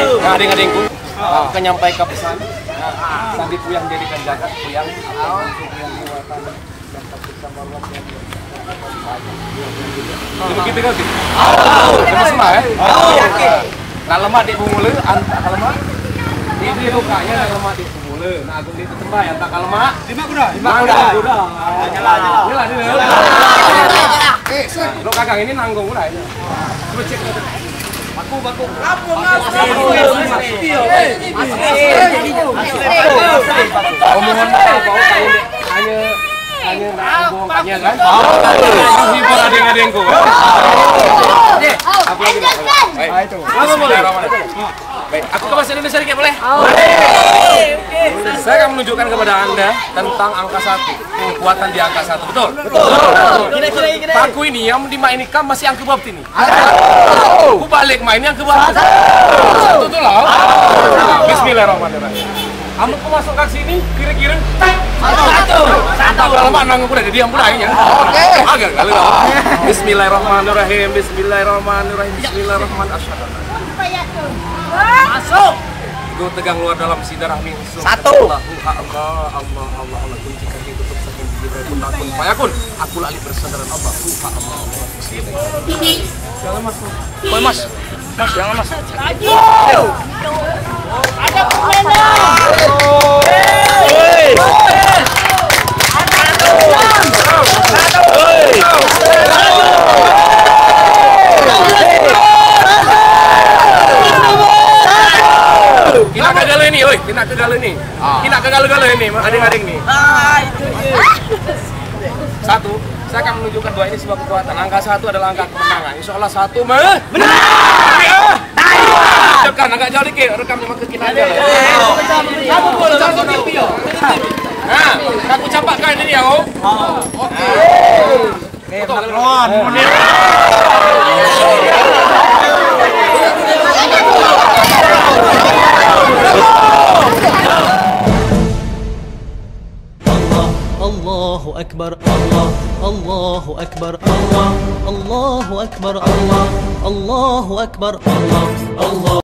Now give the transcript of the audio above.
Nah, adik-adikku, aku akan nyampaikan pesan. Sandi puyang jadikan jagat puyang. Puyang buatan dan takut sama Allah yang begitu kan? Kamu semua ya? Nah lemah di bumule, antak lemah. Ini lukanya lemah di bumule. Nah aku itu tembak yang tak lemah. Lima kuda. Nyala. Lo kakang ini nanggung kuda ini. Coba cek. Baku. Omongan kau hanya nanggung hanya kan? Hibur adik-adikku. Apa lagi? Itu. Baik, aku ke bahasa Indonesia sedikit boleh? Saya akan menunjukkan kepada Anda tentang angka 1, kekuatan di angka 1, betul? Paku ini yang dimainkan masih angka bab ini. Aku balik main yang ke bab 1 tuh loh. Bismillahirrahmanirrahim. Kamu masuk ke sini kira-kira 1. Kalau mak nanggung udah diam udah ya. Oke. Agak kali lah. Bismillahirrahmanirrahim. Bismillahirrahmanirrahim. Masuk. Gue tegang luar dalam sidar rahmi. 1. Allah kunci kaki tutup saking Jibril takun fayakun. Aku lali bersandaran Allah. Jangan masuk. Mas, jangan masuk. Ada permainan. Kita ke galau ini, adik-adik nih. Satu, saya akan menunjukkan bahwa ini sebuah kekuatan. Angka 1 adalah angka kemenangan. Insya Allah 1 benar. Tekan agak jauh dikit, rekam cuma ke kita aja. Satu video. Nah, aku campakkan ini ya, Om. Oke. Allahu Akbar, Allahu Akbar, Allahu Akbar, Allahu Akbar, Allah.